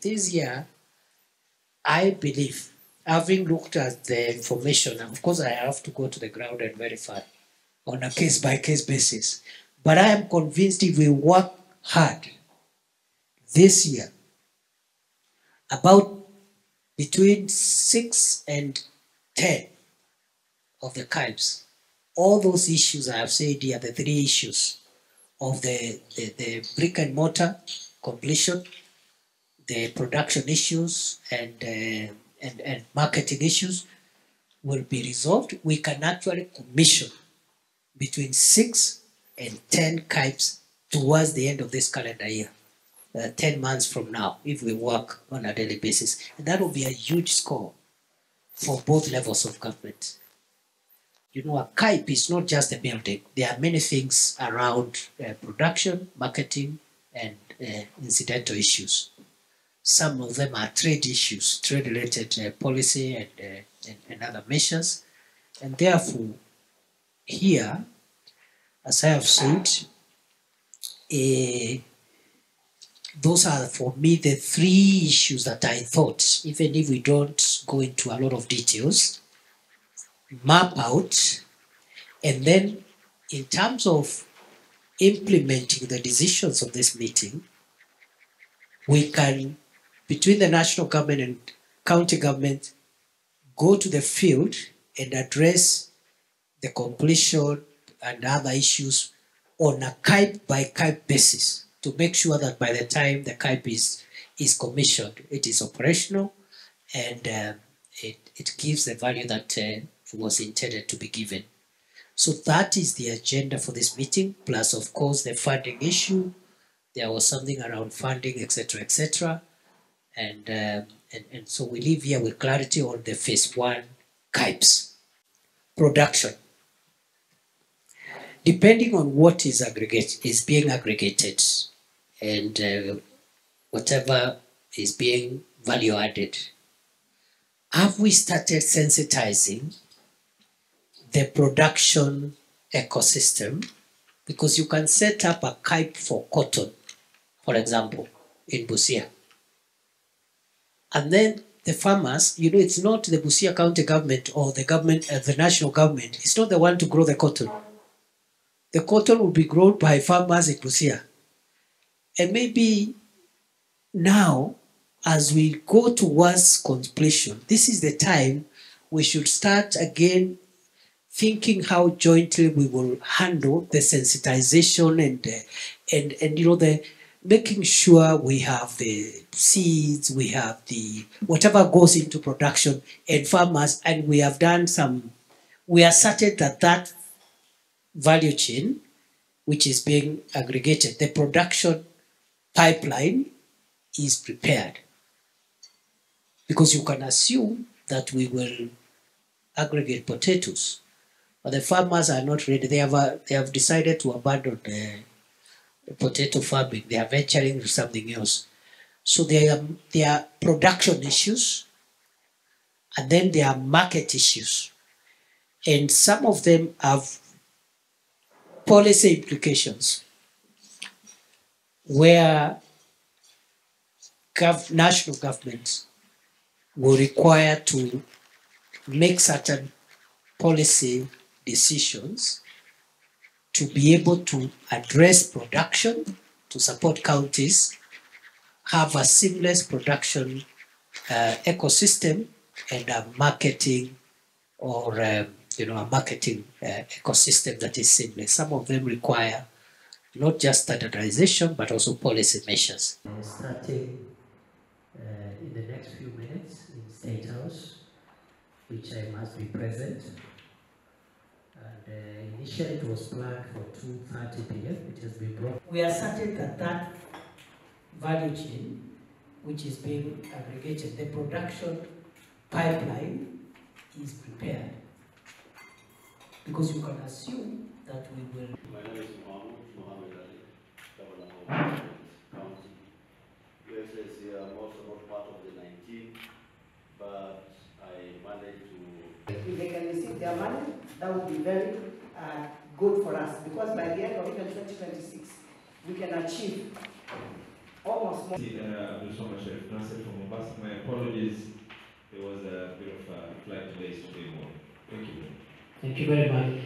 This year, I believe, having looked at the information, of course I have to go to the ground and verify on a case-by-case basis, but I am convinced if we work hard this year, about between 6 and 10 of the CAIPs, all those issues I have said here, the three issues of the brick and mortar completion, the production issues and marketing issues will be resolved. We can actually commission between 6 and 10 CAIPs towards the end of this calendar year, 10 months from now, if we work on a daily basis. And that will be a huge score for both levels of government. You know, a CAIP is not just a building. There are many things around production, marketing, and incidental issues. Some of them are trade issues, trade-related policy and other measures. And therefore, here, as I have said, those are for me the three issues that I thought, even if we don't go into a lot of details, map out, and then in terms of implementing the decisions of this meeting, we can, between the national government and county government, go to the field and address the completion and other issues on a CAIP by CAIP basis to make sure that by the time the CAIP is commissioned, it is operational and it gives the value that was intended to be given. So that is the agenda for this meeting, plus of course the funding issue. There was something around funding, etc., etc. And so we leave here with clarity on the phase 1 CAIPs. Production. Depending on what is being aggregated and whatever is being value added, have we started sensitizing the production ecosystem? Because you can set up a CAIP for cotton, for example, in Busia. And then the farmers, you know, it's not the Busia County government or the government, the national government, it's not the one to grow the cotton. The cotton will be grown by farmers in Busia. And maybe now, as we go towards completion, this is the time we should start again thinking how jointly we will handle the sensitization and you know, the making sure we have the seeds, we have the whatever goes into production and farmers, and we have done some, we are certain that that value chain which is being aggregated, the production pipeline is prepared. Because you can assume that we will aggregate potatoes, but the farmers are not ready. They have decided to abandon the potato farming. They are venturing into something else. So there are production issues, and then there are market issues. And some of them have policy implications where national governments will require to make certain policy decisions to be able to address production, to support counties, have a seamless production ecosystem and a marketing or you know, a marketing ecosystem that is seamless. Some of them require not just standardization but also policy measures. Starting in the next few minutes in State House, which I must be present. And initially it was planned for 2:30 p.m. It has been brought. We are certain that that value chain which is being aggregated, the production pipeline is prepared. Because you can assume that we will. My name is Mohammed Ali, Governor of County. Your Excellency, I'm also not part of the 19, but I managed to. If they can receive their money, that would be very good for us, because by the end of even 2026, we can achieve almost more. From Mombasa. My apologies, there was a bit of a flight delay today morning. Thank you. Thank you very much.